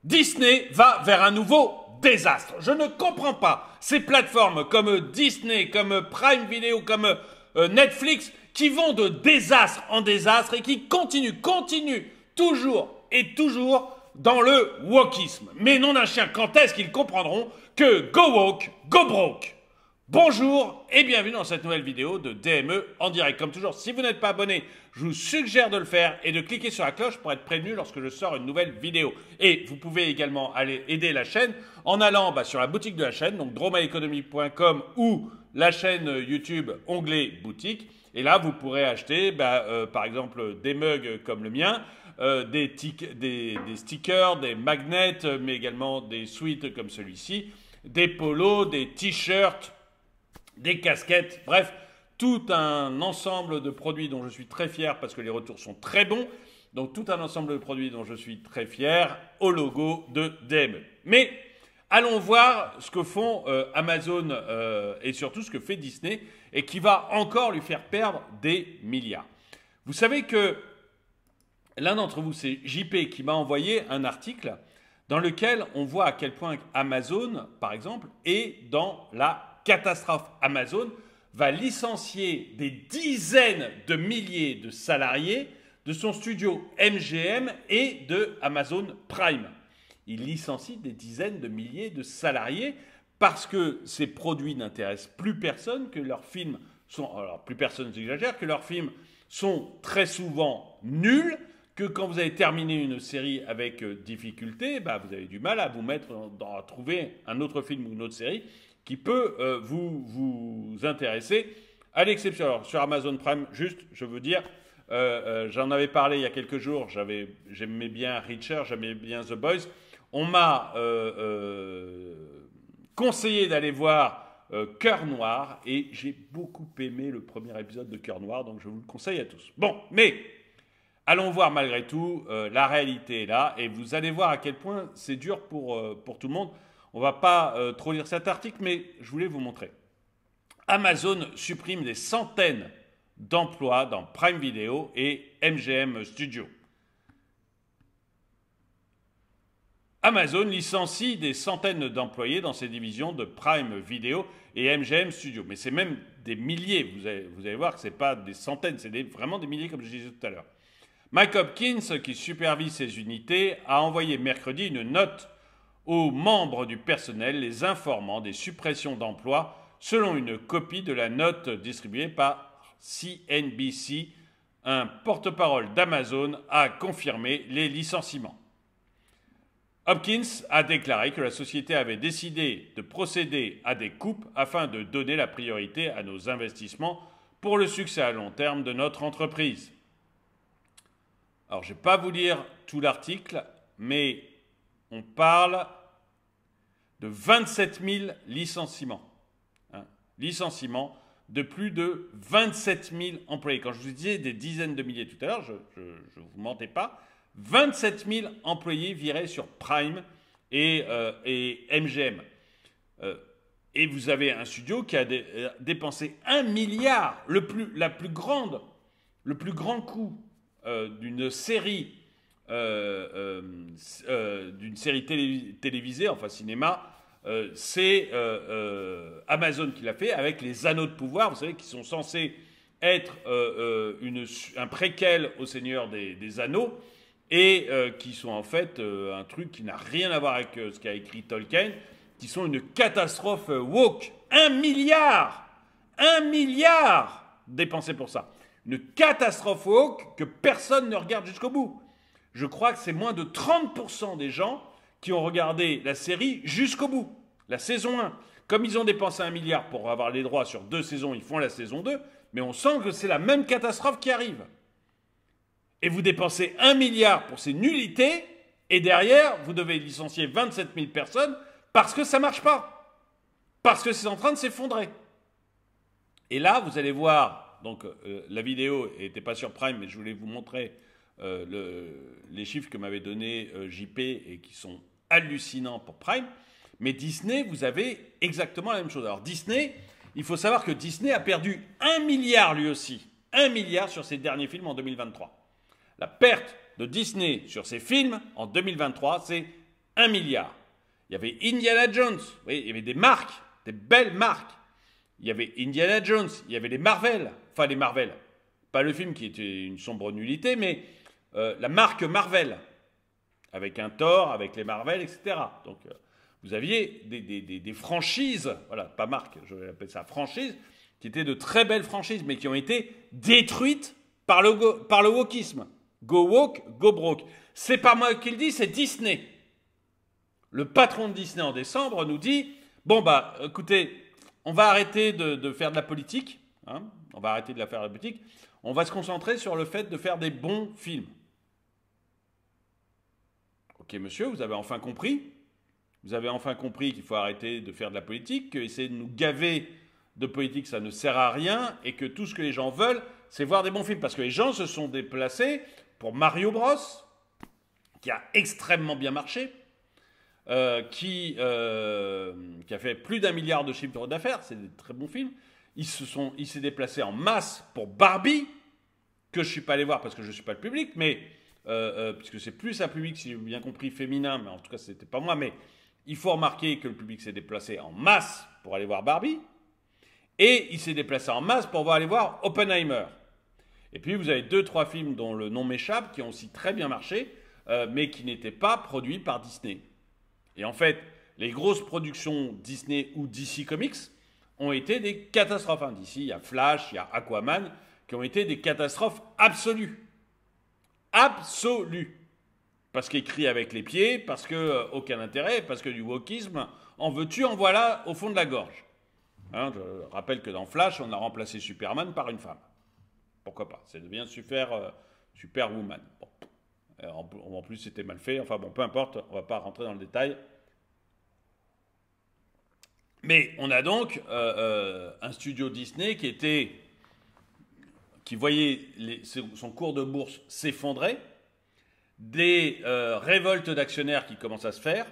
Disney va vers un nouveau désastre. Je ne comprends pas ces plateformes comme Disney, comme Prime Video, comme Netflix qui vont de désastre en désastre et qui continuent toujours et toujours dans le wokisme. Mais non d'un chien, quand est-ce qu'ils comprendront que go woke, go broke? Bonjour et bienvenue dans cette nouvelle vidéo de DME en direct. Comme toujours, si vous n'êtes pas abonné, je vous suggère de le faire et de cliquer sur la cloche pour être prévenu lorsque je sors une nouvelle vidéo. Et vous pouvez également aller aider la chaîne en allant sur la boutique de la chaîne, donc dromaleconomy.com ou la chaîne YouTube onglet boutique. Et là, vous pourrez acheter par exemple des mugs comme le mien, des stickers, des magnets, mais également des sweats comme celui-ci, des polos, des t-shirts, des casquettes, bref, tout un ensemble de produits dont je suis très fier parce que les retours sont très bons. Donc tout un ensemble de produits dont je suis très fier au logo de DME. Mais allons voir ce que font Amazon et surtout ce que fait Disney et qui va encore lui faire perdre des milliards. Vous savez que l'un d'entre vous, c'est JP, qui m'a envoyé un article dans lequel on voit à quel point Amazon, par exemple, est dans la catastrophe. Amazon va licencier des dizaines de milliers de salariés de son studio MGM et de Amazon Prime. Il licencie des dizaines de milliers de salariés parce que ces produits n'intéressent plus personne, que leurs films sont, alors plus personne n'exagère, que leurs films sont très souvent nuls, que quand vous avez terminé une série avec difficulté, vous avez du mal à vous mettre à trouver un autre film ou une autre série qui peut vous intéresser, à l'exception. Alors, sur Amazon Prime, juste, je veux dire, j'en avais parlé il y a quelques jours, j'aimais bien Reacher, j'aimais bien The Boys. On m'a conseillé d'aller voir Cœur Noir, et j'ai beaucoup aimé le premier épisode de Cœur Noir, donc je vous le conseille à tous. Bon, mais allons voir malgré tout, la réalité est là, et vous allez voir à quel point c'est dur pour tout le monde. On ne va pas trop lire cet article, mais je voulais vous montrer. Amazon supprime des centaines d'emplois dans Prime Video et MGM Studio. Amazon licencie des centaines d'employés dans ses divisions de Prime Video et MGM Studio. Mais c'est même des milliers. Vous allez voir que ce n'est pas des centaines, c'est vraiment des milliers comme je disais tout à l'heure. Mike Hopkins, qui supervise ces unités, a envoyé mercredi une note aux membres du personnel les informant des suppressions d'emplois selon une copie de la note distribuée par CNBC. Un porte-parole d'Amazon a confirmé les licenciements. Hopkins a déclaré que la société avait décidé de procéder à des coupes afin de donner la priorité à nos investissements pour le succès à long terme de notre entreprise. Alors, je ne vais pas vous lire tout l'article, mais on parle de 27 000 licenciements. Licenciements de plus de 27 000 employés. Quand je vous disais des dizaines de milliers tout à l'heure, je ne vous mentais pas, 27 000 employés virés sur Prime et MGM. Et vous avez un studio qui a dépensé 1 milliard, le plus grand coût d'une série télévisée, enfin cinéma, c'est Amazon qui l'a fait avec les Anneaux de pouvoir, vous savez, qui sont censés être un préquel au Seigneur des Anneaux, et qui sont en fait un truc qui n'a rien à voir avec ce qu'a écrit Tolkien, qui sont une catastrophe woke. 1 milliard dépensé pour ça. Une catastrophe woke que personne ne regarde jusqu'au bout. Je crois que c'est moins de 30% des gens qui ont regardé la série jusqu'au bout. La saison 1. Comme ils ont dépensé 1 milliard pour avoir les droits sur 2 saisons, ils font la saison 2. Mais on sent que c'est la même catastrophe qui arrive. Et vous dépensez 1 milliard pour ces nullités, et derrière, vous devez licencier 27 000 personnes parce que ça ne marche pas. Parce que c'est en train de s'effondrer. Et là, vous allez voir, donc la vidéo n'était pas sur Prime, mais je voulais vous montrer les chiffres que m'avait donné JP et qui sont hallucinants pour Prime. Mais Disney, vous avez exactement la même chose. Alors Disney, il faut savoir que Disney a perdu 1 milliard lui aussi. 1 milliard sur ses derniers films en 2023. La perte de Disney sur ses films en 2023, c'est 1 milliard. Il y avait Indiana Jones, vous voyez, il y avait des marques, des belles marques. Il y avait Indiana Jones, il y avait les Marvel, enfin les Marvel, pas le film qui était une sombre nullité, mais la marque Marvel, avec un Thor, avec les Marvel, etc. Donc vous aviez des franchises, voilà, pas marque, je vais appeler ça franchise, qui étaient de très belles franchises, mais qui ont été détruites par le wokisme. Go woke, go broke. C'est pas moi qui le dis, c'est Disney. Le patron de Disney en décembre nous dit, bon bah écoutez, on va arrêter de faire de la politique, hein, on va arrêter de faire de la politique, on va se concentrer sur le fait de faire des bons films. Ok monsieur, vous avez enfin compris. Vous avez enfin compris qu'il faut arrêter de faire de la politique, qu'essayer de nous gaver de politique, ça ne sert à rien, et que tout ce que les gens veulent, c'est voir des bons films. Parce que les gens se sont déplacés pour Mario Bros, qui a extrêmement bien marché, qui a fait plus d'1 milliard de chiffre d'affaires, c'est des très bons films. Il s'est déplacé en masse pour Barbie, que je ne suis pas allé voir parce que je ne suis pas le public, mais puisque c'est plus un public, si j'ai bien compris, féminin, mais en tout cas, c'était pas moi, mais il faut remarquer que le public s'est déplacé en masse pour aller voir Barbie, et il s'est déplacé en masse pour aller voir Oppenheimer. Et puis, vous avez 2-3 films dont le nom m'échappe, qui ont aussi très bien marché, mais qui n'étaient pas produits par Disney. Et en fait, les grosses productions Disney ou DC Comics ont été des catastrophes. Hein. D'ici, il y a Flash, il y a Aquaman, qui ont été des catastrophes absolues. Absolues. Parce qu'écrit avec les pieds, parce que aucun intérêt, parce que du wokisme, en veux-tu, en voilà au fond de la gorge. Hein, je rappelle que dans Flash, on a remplacé Superman par une femme. Pourquoi pas? Ça devient Superwoman. Bon. En plus, c'était mal fait. Enfin bon, peu importe, on ne va pas rentrer dans le détail. Mais on a donc un studio Disney qui voyait son cours de bourse s'effondrer, des révoltes d'actionnaires qui commencent à se faire,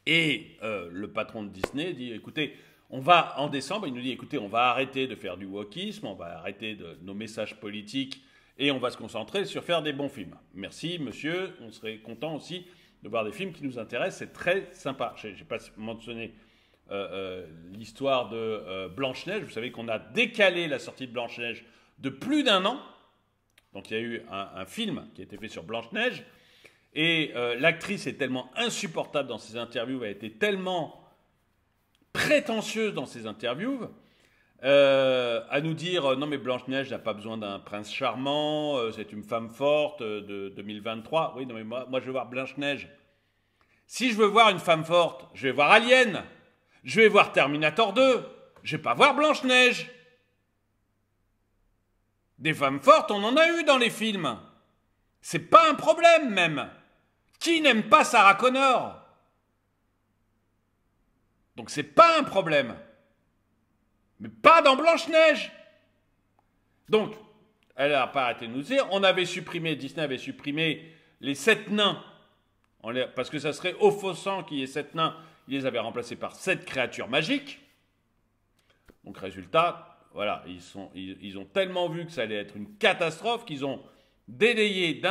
et le patron de Disney dit, écoutez, en décembre, il nous dit, écoutez, on va arrêter de faire du wokisme, on va arrêter de nos messages politiques, et on va se concentrer sur faire des bons films. Merci, monsieur, on serait content aussi de voir des films qui nous intéressent, c'est très sympa. Je n'ai pas mentionné l'histoire de Blanche-Neige. Vous savez qu'on a décalé la sortie de Blanche-Neige de plus d'1 an. Donc il y a eu un film qui a été fait sur Blanche-Neige, et l'actrice est tellement insupportable dans ses interviews, elle a été tellement prétentieuse dans ses interviews, à nous dire non mais Blanche-Neige n'a pas besoin d'un prince charmant, c'est une femme forte de 2023. Oui, non mais moi je veux voir Blanche-Neige. Si je veux voir une femme forte, je vais voir Alien, je vais voir Terminator 2, je vais pas voir Blanche-Neige. Des femmes fortes, on en a eu dans les films. C'est pas un problème même. Qui n'aime pas Sarah Connor? Donc c'est pas un problème. Mais pas dans Blanche-Neige. Donc, elle n'a pas arrêté de nous dire, Disney avait supprimé les 7 nains, parce que ça serait offensant qu'il y ait 7 nains, ils les avaient remplacés par 7 créatures magiques. Donc résultat, voilà, ils ont tellement vu que ça allait être une catastrophe qu'ils ont délayé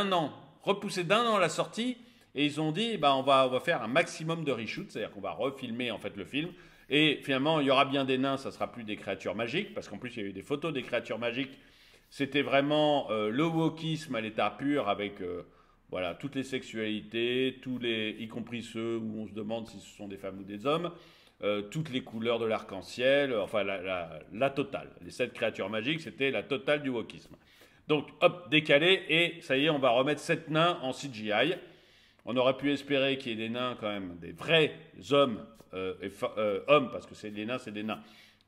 repoussé d'un an la sortie, et ils ont dit, on va faire un maximum de reshoot, c'est-à-dire qu'on va refilmer en fait le film. Et finalement, il y aura bien des nains, ça ne sera plus des créatures magiques, parce qu'en plus, il y a eu des photos des créatures magiques. C'était vraiment le wokisme à l'état pur, avec voilà, toutes les sexualités, y compris ceux où on se demande si ce sont des femmes ou des hommes, toutes les couleurs de l'arc-en-ciel, enfin la totale. Les 7 créatures magiques, c'était la totale du wokisme. Donc, hop, décalé, et ça y est, on va remettre 7 nains en CGI. On aurait pu espérer qu'il y ait des nains quand même, des vrais hommes, hommes, parce que les nains, c'est des nains.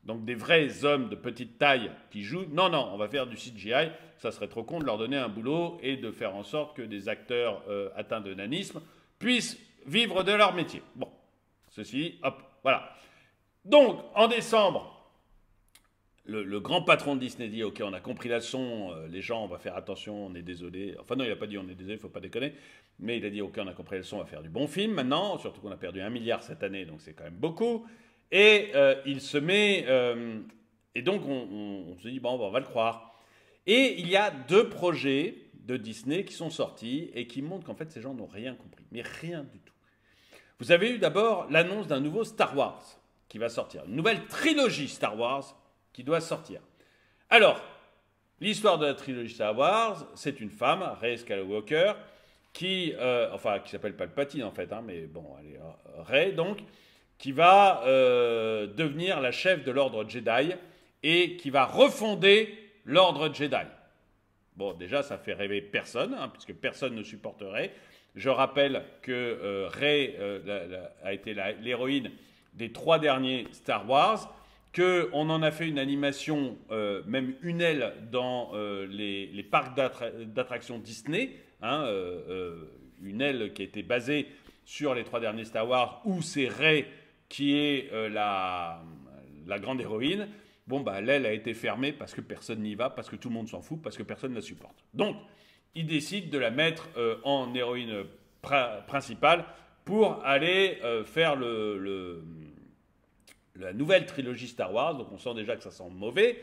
Donc des vrais hommes de petite taille qui jouent. Non, on va faire du CGI. Ça serait trop con de leur donner un boulot et de faire en sorte que des acteurs atteints de nanisme puissent vivre de leur métier. Bon, ceci, hop, voilà. Donc, en décembre, le grand patron de Disney dit « Ok, on a compris la leçon, les gens, on va faire attention, on est désolé. » Enfin non, il n'a pas dit « On est désolé, il ne faut pas déconner. » Mais il a dit « Ok, on a compris la leçon, on va faire du bon film maintenant. » Surtout qu'on a perdu 1 milliard cette année, donc c'est quand même beaucoup. Et il se met... et donc, on se dit « Bon, on va le croire. » Et il y a 2 projets de Disney qui sont sortis et qui montrent qu'en fait, ces gens n'ont rien compris. Mais rien du tout. Vous avez eu d'abord l'annonce d'un nouveau Star Wars qui va sortir. Une nouvelle trilogie Star Wars qui doit sortir. Alors, l'histoire de la trilogie Star Wars, c'est une femme, Rey Skywalker, qui s'appelle Palpatine en fait, hein, mais bon, elle est Rey donc, qui va devenir la chef de l'ordre Jedi et qui va refonder l'ordre Jedi. Bon, déjà, ça fait rêver personne, hein, puisque personne ne supporterait. Je rappelle que Rey a été l'héroïne des 3 derniers Star Wars, qu'on en a fait une animation, même une aile, dans les parcs d'attractions Disney, hein, une aile qui a été basée sur les 3 derniers Star Wars, où c'est Rey qui est la grande héroïne. Bon, bah, l'aile a été fermée parce que personne n'y va, parce que tout le monde s'en fout, parce que personne ne la supporte. Donc, ils décident de la mettre en héroïne principale pour aller faire la nouvelle trilogie Star Wars. Donc, on sent déjà que ça sent mauvais.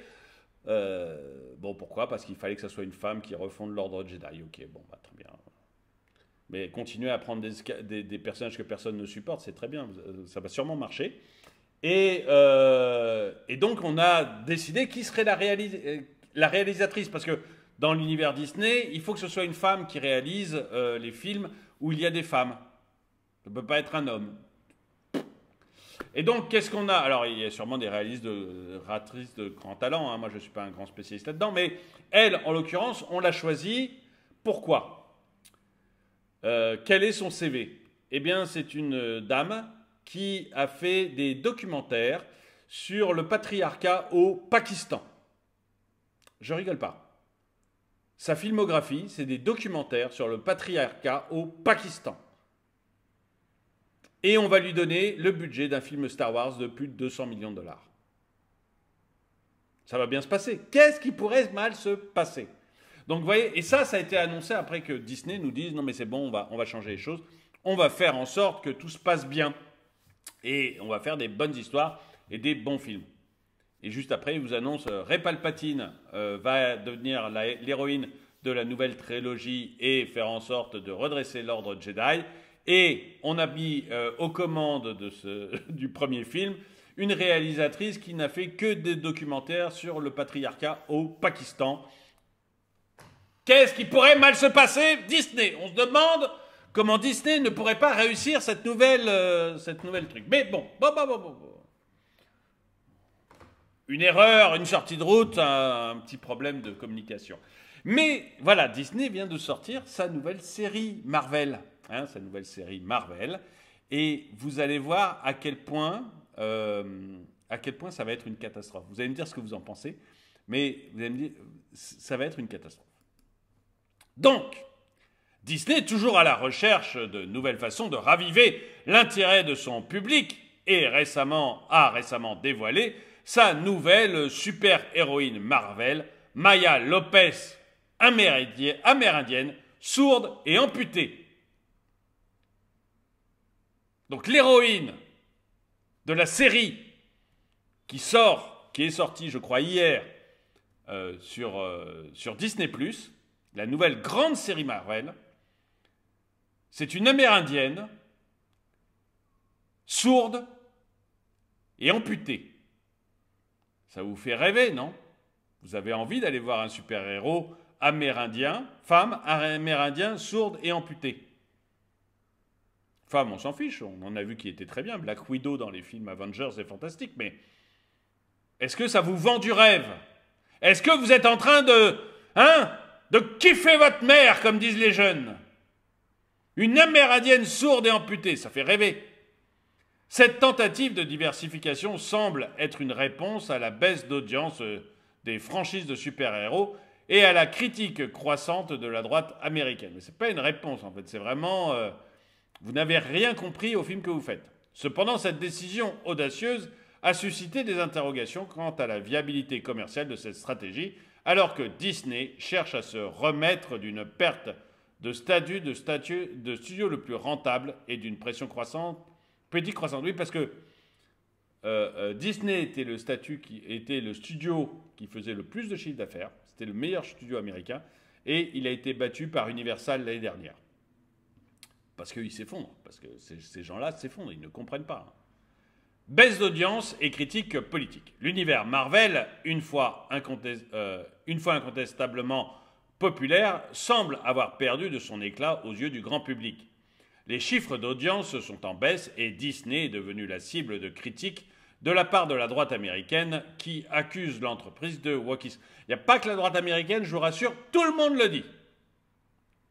Bon, pourquoi? Parce qu'il fallait que ça soit une femme qui refonde l'ordre Jedi. Ok, bon, bah, très bien. Mais continuer à prendre des personnages que personne ne supporte, c'est très bien. Ça va sûrement marcher. Et donc, on a décidé qui serait la réalisatrice. Parce que dans l'univers Disney, il faut que ce soit une femme qui réalise les films où il y a des femmes. Ça ne peut pas être un homme. Et donc, qu'est-ce qu'on a? Alors, il y a sûrement des réalisatrices de grand talent. Hein. Moi, je ne suis pas un grand spécialiste là-dedans. Mais elle, en l'occurrence, on l'a choisie. Pourquoi? Quel est son CV? Eh bien, c'est une dame qui a fait des documentaires sur le patriarcat au Pakistan. Je rigole pas. Sa filmographie, c'est des documentaires sur le patriarcat au Pakistan. Et on va lui donner le budget d'un film Star Wars de plus de 200 millions de dollars. Ça va bien se passer. Qu'est-ce qui pourrait mal se passer? Donc vous voyez, et ça a été annoncé après que Disney nous dise non mais c'est bon, on va changer les choses. On va faire en sorte que tout se passe bien. Et on va faire des bonnes histoires et des bons films. Et juste après, il vous annonce Rey Palpatine va devenir l'héroïne de la nouvelle trilogie et faire en sorte de redresser l'ordre Jedi. Et on a mis aux commandes du premier film une réalisatrice qui n'a fait que des documentaires sur le patriarcat au Pakistan. Qu'est-ce qui pourrait mal se passer? Disney. On se demande comment Disney ne pourrait pas réussir cette nouvelle truc. Mais bon. Une erreur, une sortie de route, un petit problème de communication. Mais voilà, Disney vient de sortir sa nouvelle série Marvel. Hein, sa nouvelle série Marvel. Et vous allez voir à quel point ça va être une catastrophe. Vous allez me dire ce que vous en pensez, mais vous allez me dire, ça va être une catastrophe. Donc, Disney est toujours à la recherche de nouvelles façons de raviver l'intérêt de son public et a récemment dévoilé sa nouvelle super-héroïne Marvel, Maya Lopez, amérindienne, sourde et amputée. Donc l'héroïne de la série qui est sortie, je crois, hier sur Disney+, la nouvelle grande série Marvel, c'est une amérindienne, sourde et amputée. Ça vous fait rêver, non? Vous avez envie d'aller voir un super-héros amérindien, femme, amérindien, sourde et amputée. Femme, on s'en fiche, on en a vu qui était très bien. Black Widow dans les films Avengers, c'est fantastique, mais est-ce que ça vous vend du rêve? Est-ce que vous êtes en train de kiffer votre mère, comme disent les jeunes? Une amérindienne sourde et amputée, ça fait rêver. Cette tentative de diversification semble être une réponse à la baisse d'audience des franchises de super-héros et à la critique croissante de la droite américaine. Mais ce n'est pas une réponse, en fait, c'est vraiment... vous n'avez rien compris au film que vous faites. Cependant, cette décision audacieuse a suscité des interrogations quant à la viabilité commerciale de cette stratégie, alors que Disney cherche à se remettre d'une perte de statut de studio le plus rentable et d'une pression croissante. Petite croissance, oui, parce que Disney était le studio qui faisait le plus de chiffre d'affaires. C'était le meilleur studio américain. Et il a été battu par Universal l'année dernière. Parce qu'ils s'effondrent, parce que ces gens-là s'effondrent, ils ne comprennent pas. Baisse d'audience et critique politique. L'univers Marvel, une fois incontestablement populaire, semble avoir perdu de son éclat aux yeux du grand public. Les chiffres d'audience sont en baisse et Disney est devenu la cible de critiques de la part de la droite américaine qui accuse l'entreprise de wokisme. Il n'y a pas que la droite américaine, je vous rassure, tout le monde le dit.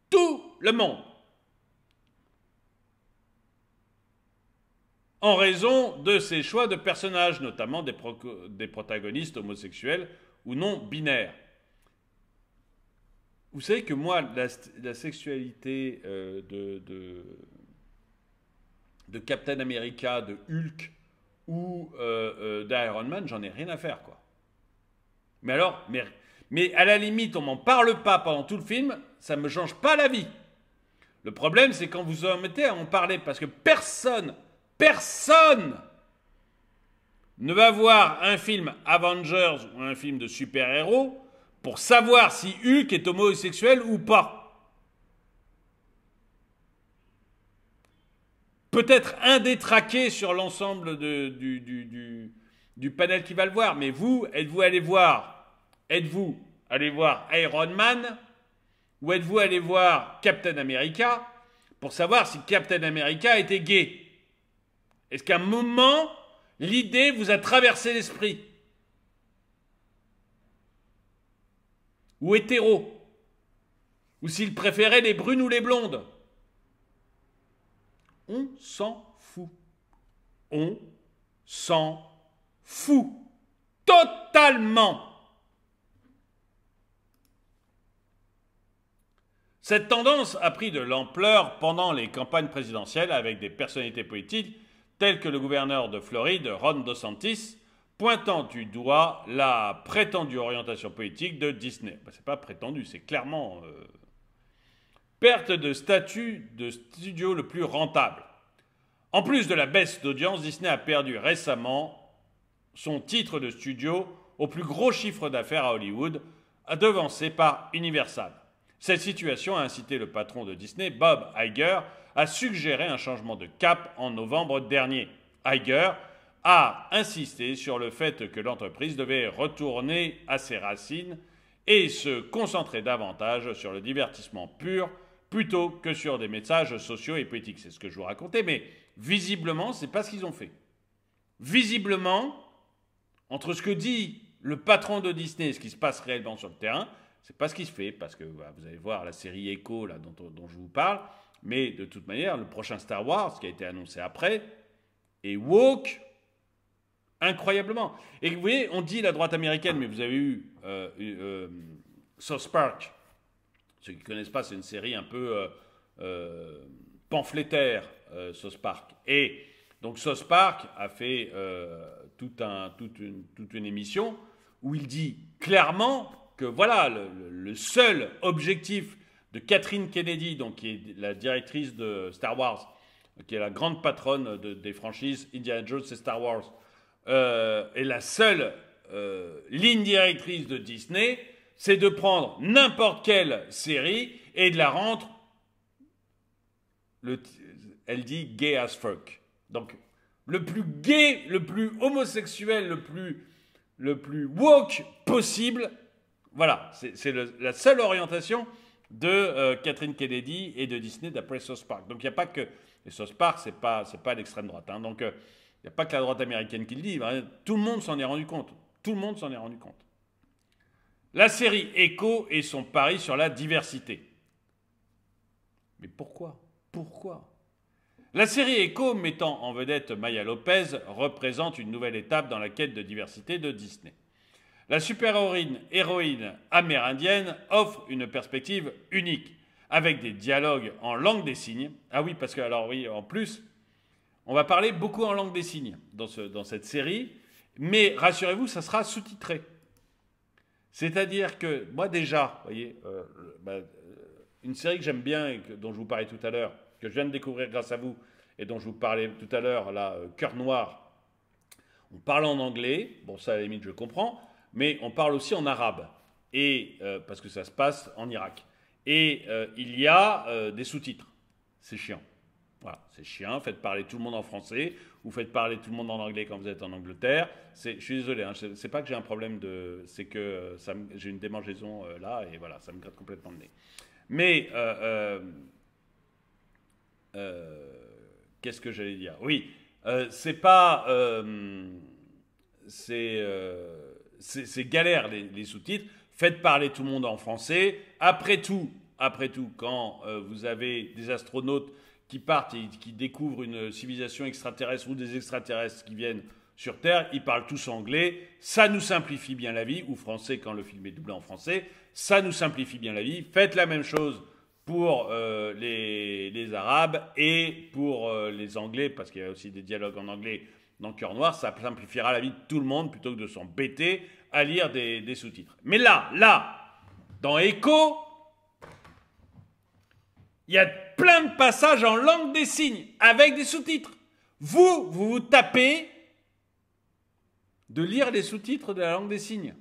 Tout le monde. En raison de ses choix de personnages, notamment des protagonistes homosexuels ou non binaires. Vous savez que moi, la sexualité de Captain America, de Hulk ou d'Iron Man, j'en ai rien à faire, quoi. Mais alors, mais à la limite, on m'en parle pas pendant tout le film, ça me change pas la vie. Le problème, c'est quand vous en mettez à en parler, parce que personne ne va voir un film Avengers ou un film de super-héros pour savoir si Hulk est homosexuel ou pas. Peut-être un détraqué sur l'ensemble du panel qui va le voir, mais vous, êtes-vous allé voir Iron Man ou êtes-vous allé voir Captain America pour savoir si Captain America était gay? Est-ce qu'à un moment, l'idée vous a traversé l'esprit? Ou hétéro? Ou s'il préférait les brunes ou les blondes? On s'en fout. On s'en fout. Totalement. Cette tendance a pris de l'ampleur pendant les campagnes présidentielles avec des personnalités politiques telles que le gouverneur de Floride, Ron DeSantis, pointant du doigt la prétendue orientation politique de Disney. C'est pas prétendu, c'est clairement perte de statut de studio le plus rentable. En plus de la baisse d'audience, Disney a perdu récemment son titre de studio au plus gros chiffre d'affaires à Hollywood, devancé par Universal. Cette situation a incité le patron de Disney, Bob Iger, à suggérer un changement de cap en novembre dernier. Iger a insisté sur le fait que l'entreprise devait retourner à ses racines et se concentrer davantage sur le divertissement pur plutôt que sur des messages sociaux et politiques. C'est ce que je vous racontais, mais visiblement, ce n'est pas ce qu'ils ont fait. Visiblement, entre ce que dit le patron de Disney et ce qui se passe réellement sur le terrain, c'est pas ce qui se fait, parce que vous allez voir la série Echo là, dont je vous parle, mais de toute manière, le prochain Star Wars, qui a été annoncé après, est woke incroyablement. Et vous voyez, on dit la droite américaine, mais vous avez eu South Park. Ceux qui ne connaissent pas, c'est une série un peu pamphlétaire, South Park. Et donc South Park a fait toute une émission où il dit clairement que voilà, le seul objectif de Kathleen Kennedy, donc, qui est la directrice de Star Wars, qui est la grande patronne des franchises Indiana Jones et Star Wars, est la seule ligne directrice de Disney, c'est de prendre n'importe quelle série et de la rendre, elle dit gay as fuck. Donc, le plus gay, le plus homosexuel, le plus woke possible. Voilà, c'est la seule orientation de Kathleen Kennedy et de Disney d'après South Park. Donc il n'y a pas que... Et South Park, c'est pas l'extrême droite. Hein. Donc il n'y a pas que la droite américaine qui le dit. Tout le monde s'en est rendu compte. Tout le monde s'en est rendu compte. La série Echo et son pari sur la diversité. Mais pourquoi? Pourquoi? La série Echo, mettant en vedette Maya Lopez, représente une nouvelle étape dans la quête de diversité de Disney. La super-héroïne amérindienne offre une perspective unique, avec des dialogues en langue des signes. Ah oui, parce que, alors oui, en plus, on va parler beaucoup en langue des signes dans cette série, mais rassurez-vous, ça sera sous-titré. C'est-à-dire que, moi déjà, vous voyez, une série que j'aime bien et dont je vous parlais tout à l'heure, que je viens de découvrir grâce à vous, et dont je vous parlais tout à l'heure, là, Cœur Noir, on parle en anglais, bon ça à la limite je comprends, mais on parle aussi en arabe, et, parce que ça se passe en Irak. Et il y a des sous-titres. C'est chiant. Voilà, c'est chiant, faites parler tout le monde en français, ou faites parler tout le monde en anglais quand vous êtes en Angleterre. Je suis désolé, hein, c'est pas que j'ai un problème de... C'est que j'ai une démangeaison là, et voilà, ça me gratte complètement le nez. Mais, qu'est-ce que j'allais dire? Oui, c'est pas... c'est galère les sous-titres. Faites parler tout le monde en français. Après tout, quand vous avez des astronautes qui partent et qui découvrent une civilisation extraterrestre ou des extraterrestres qui viennent sur Terre, ils parlent tous anglais. Ça nous simplifie bien la vie, ou français quand le film est doublé en français. Ça nous simplifie bien la vie. Faites la même chose pour les Arabes et pour les Anglais, parce qu'il y a aussi des dialogues en anglais dans Cœur Noir. Ça simplifiera la vie de tout le monde plutôt que de s'embêter à lire des sous-titres. Mais là, dans Echo, il y a plein de passages en langue des signes avec des sous-titres. Vous tapez de lire les sous-titres de la langue des signes.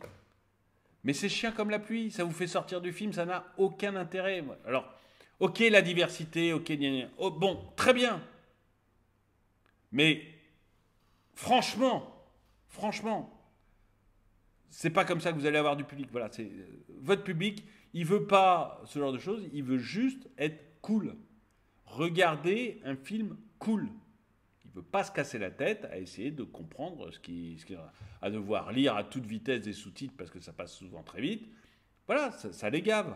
Mais c'est chiant comme la pluie, ça vous fait sortir du film, ça n'a aucun intérêt. Alors, ok, la diversité, ok, oh, bon, très bien. Mais franchement, c'est pas comme ça que vous allez avoir du public. Voilà, votre public, il veut pas ce genre de choses, il veut juste être cool. Regardez un film cool. Il veut pas se casser la tête à essayer de comprendre à devoir lire à toute vitesse des sous-titres parce que ça passe souvent très vite. Voilà, ça les gave.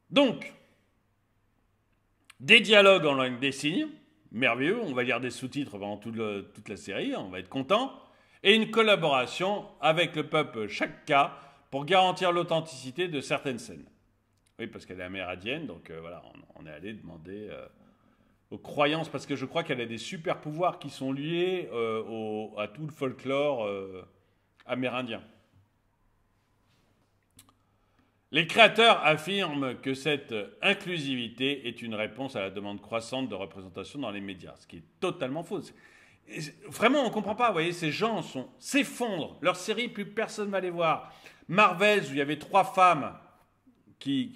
Donc, des dialogues en langue des signes, merveilleux, on va lire des sous-titres pendant toute la série, on va être content, et une collaboration avec le peuple Chakka pour garantir l'authenticité de certaines scènes. Oui, parce qu'elle est amérindienne, donc voilà, on est allé demander aux croyances, parce que je crois qu'elle a des super pouvoirs qui sont liés à tout le folklore amérindien. Les créateurs affirment que cette inclusivité est une réponse à la demande croissante de représentation dans les médias, ce qui est totalement faux. Vraiment, on ne comprend pas. Vous voyez, ces gens s'effondrent. Leur série, plus personne ne va les voir. Marvels, où il y avait 3 femmes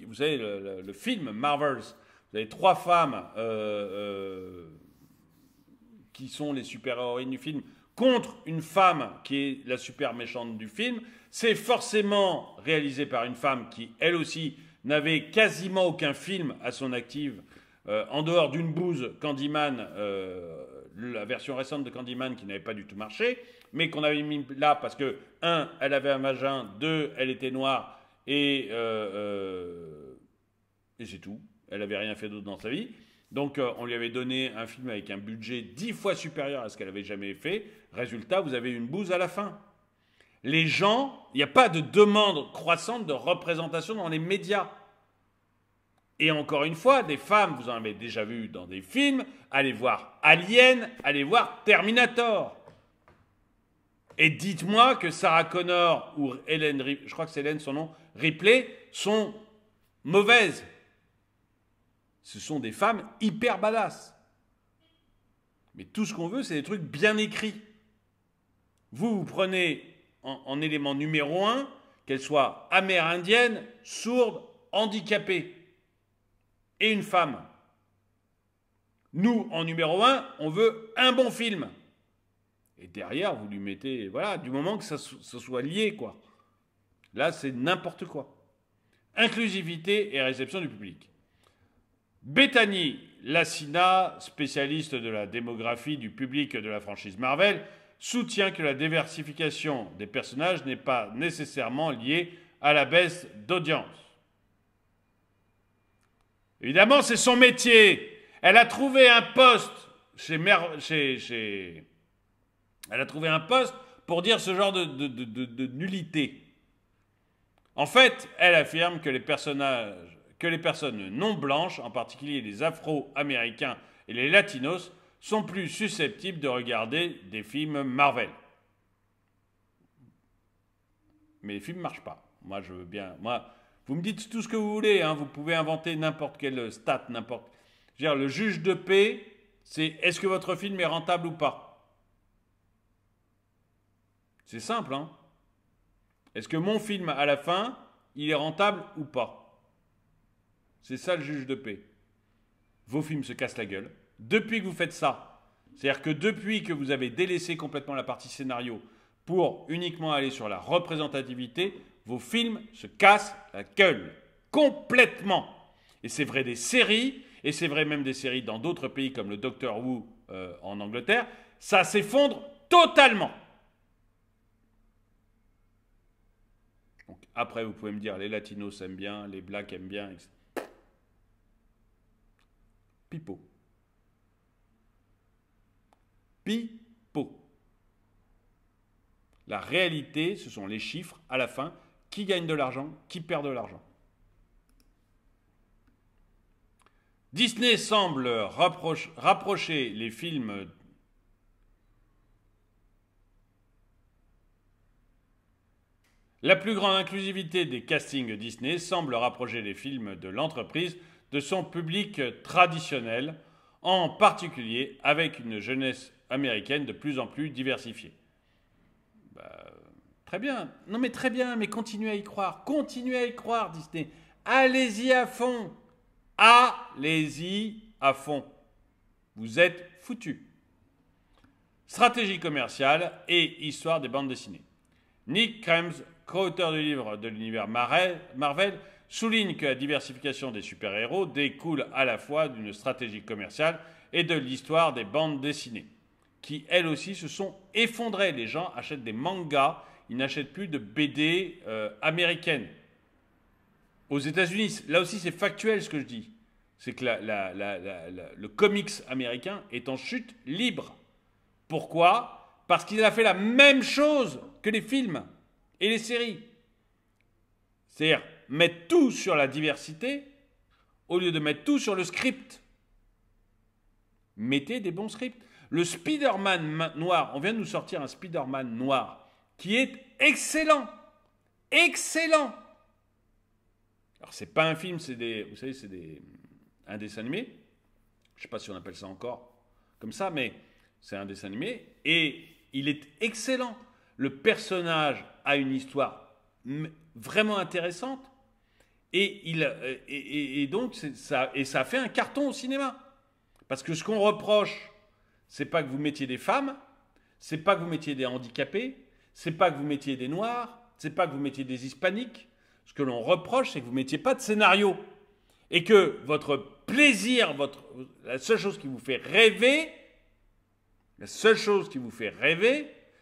vous savez, le film Marvels, vous avez 3 femmes qui sont les super-héroïnes du film contre une femme qui est la super méchante du film. C'est forcément réalisé par une femme qui, elle aussi, n'avait quasiment aucun film à son active, en dehors d'une bouse Candyman, la version récente de Candyman qui n'avait pas du tout marché, mais qu'on avait mis là parce que, 1, elle avait un vagin, 2, elle était noire, et c'est tout. Elle n'avait rien fait d'autre dans sa vie. Donc on lui avait donné un film avec un budget 10 fois supérieur à ce qu'elle avait jamais fait. Résultat, vous avez une bouse à la fin. Les gens, il n'y a pas de demande croissante de représentation dans les médias. Et encore une fois, des femmes, vous en avez déjà vu dans des films, allez voir Alien, allez voir Terminator. Et dites-moi que Sarah Connor ou Hélène, je crois que c'est Hélène son nom, Ripley, sont mauvaises. Ce sont des femmes hyper badass. Mais tout ce qu'on veut, c'est des trucs bien écrits. Vous prenez en élément numéro 1, qu'elle soit amérindienne, sourde, handicapée, et une femme. Nous, en numéro 1, on veut un bon film. Et derrière, vous lui mettez... Voilà, du moment que ça soit lié, quoi. Là, c'est n'importe quoi. Inclusivité et réception du public. Bethany Lassina, spécialiste de la démographie du public de la franchise Marvel, soutient que la diversification des personnages n'est pas nécessairement liée à la baisse d'audience. Évidemment, c'est son métier. Elle a trouvé un poste Elle a trouvé un poste pour dire ce genre de nullité. En fait, elle affirme que les personnes non blanches, en particulier les Afro-Américains et les Latinos, sont plus susceptibles de regarder des films Marvel. Mais les films ne marchent pas. Moi, je veux bien... vous me dites tout ce que vous voulez, hein, vous pouvez inventer n'importe quelle stat, n'importe... Je veux dire, le juge de paix, c'est est-ce que votre film est rentable ou pas? C'est simple, hein. Est-ce que mon film, à la fin, il est rentable ou pas? C'est ça le juge de paix. Vos films se cassent la gueule. Depuis que vous faites ça, c'est-à-dire que depuis que vous avez délaissé complètement la partie scénario pour uniquement aller sur la représentativité, vos films se cassent la gueule. Complètement. Et c'est vrai des séries, et c'est vrai même des séries dans d'autres pays comme le Doctor Who en Angleterre, ça s'effondre totalement. Donc, après, vous pouvez me dire, les latinos aiment bien, les blacks aiment bien, etc. Pipeau. Pipeau. La réalité, ce sont les chiffres à la fin, qui gagne de l'argent, qui perd de l'argent. Disney semble rapprocher les films La plus grande inclusivité des castings Disney semble rapprocher les films de l'entreprise de son public traditionnel, en particulier avec une jeunesse américaine de plus en plus diversifiée. Très bien, non mais très bien, mais continuez à y croire Disney. Allez-y à fond, allez-y à fond. Vous êtes foutus. Stratégie commerciale et histoire des bandes dessinées. Nick Krems, co-auteur du livre de l'univers Marvel, souligne que la diversification des super-héros découle à la fois d'une stratégie commerciale et de l'histoire des bandes dessinées, qui elles aussi se sont effondrées. Les gens achètent des mangas, ils n'achètent plus de BD américaines. Aux États-Unis, là aussi c'est factuel ce que je dis, c'est que le comics américain est en chute libre. Pourquoi ? Parce qu'il a fait la même chose que les films et les séries. C'est-à-dire mettre tout sur la diversité au lieu de mettre tout sur le script. Mettez des bons scripts. Le Spider-Man noir, on vient de nous sortir un Spider-Man noir qui est excellent. Excellent. Alors c'est pas un film, c'est des, vous savez, c'est un dessin animé. Je sais pas si on appelle ça encore comme ça, mais c'est un dessin animé et il est excellent. Le personnage a une histoire vraiment intéressante et donc ça a fait un carton au cinéma. Parce que ce qu'on reproche, c'est pas que vous mettiez des femmes, c'est pas que vous mettiez des handicapés, c'est pas que vous mettiez des noirs, c'est pas que vous mettiez des hispaniques. Ce que l'on reproche, c'est que vous mettiez pas de scénario et que votre plaisir, la seule chose qui vous fait rêver,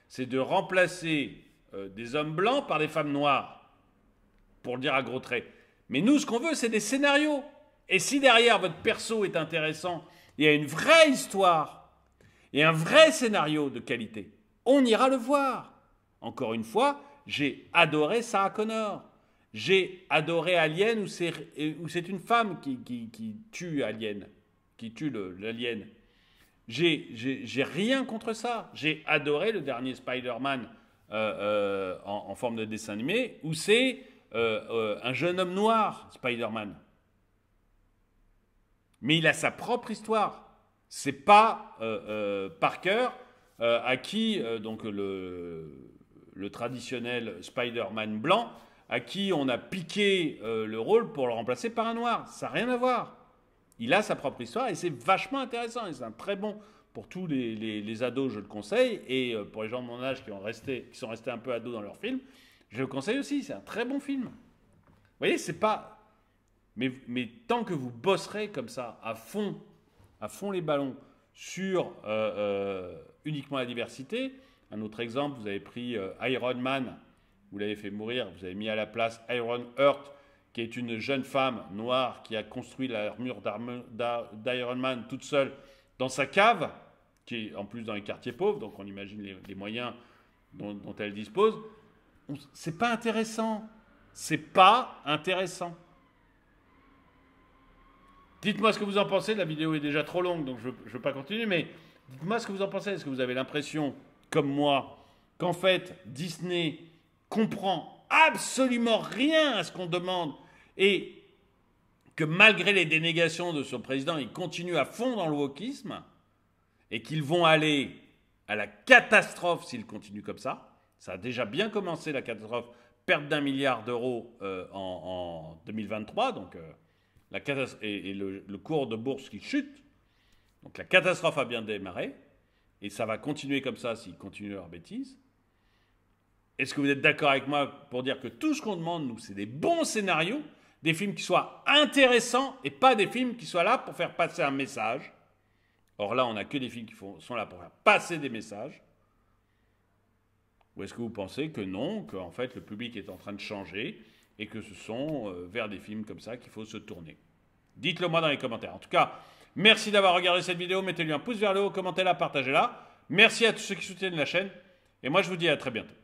c'est de remplacer des hommes blancs par des femmes noires, pour le dire à gros traits. Mais nous, ce qu'on veut, c'est des scénarios. Et si derrière votre perso est intéressant, il y a une vraie histoire et un vrai scénario de qualité, on ira le voir. Encore une fois, j'ai adoré Sarah Connor. J'ai adoré Alien où c'est une femme qui tue Alien, qui tue l'alien. J'ai rien contre ça. J'ai adoré le dernier Spider-Man en forme de dessin animé où c'est un jeune homme noir, Spider-Man. Mais il a sa propre histoire. C'est pas Parker à qui, donc le traditionnel Spider-Man blanc, à qui on a piqué le rôle pour le remplacer par un noir. Ça n'a rien à voir. Il a sa propre histoire et c'est vachement intéressant. Et c'est un très bon, pour tous les ados, je le conseille. Et pour les gens de mon âge qui sont restés un peu ados dans leur film, je le conseille aussi. C'est un très bon film. Vous voyez, c'est pas... Mais tant que vous bosserez comme ça, à fond les ballons, sur uniquement la diversité, un autre exemple, vous avez pris Iron Man, vous l'avez fait mourir, vous avez mis à la place Iron Heart, qui est une jeune femme noire qui a construit l'armure d'Iron Man toute seule dans sa cave, qui est en plus dans les quartiers pauvres, donc on imagine les moyens dont elle dispose. C'est pas intéressant. C'est pas intéressant. Dites-moi ce que vous en pensez. La vidéo est déjà trop longue, donc je ne veux pas continuer, mais dites-moi ce que vous en pensez. Est-ce que vous avez l'impression, comme moi, qu'en fait, Disney comprend absolument rien à ce qu'on demande et que malgré les dénégations de son président, il continue à fond dans le wokisme et qu'ils vont aller à la catastrophe s'ils continuent comme ça. Ça a déjà bien commencé, la catastrophe, perte d'1 milliard d'euros en 2023, donc et le cours de bourse qui chute. Donc la catastrophe a bien démarré, et ça va continuer comme ça s'ils continuent leurs bêtises. Est-ce que vous êtes d'accord avec moi pour dire que tout ce qu'on demande, nous, c'est des bons scénarios, des films qui soient intéressants, et pas des films qui soient là pour faire passer un message? Or là, on n'a que des films qui sont là pour faire passer des messages. Ou est-ce que vous pensez que non, qu'en fait le public est en train de changer, et que ce sont vers des films comme ça qu'il faut se tourner? Dites-le moi dans les commentaires. En tout cas, merci d'avoir regardé cette vidéo. Mettez-lui un pouce vers le haut, commentez-la, partagez-la. Merci à tous ceux qui soutiennent la chaîne. Et moi, je vous dis à très bientôt.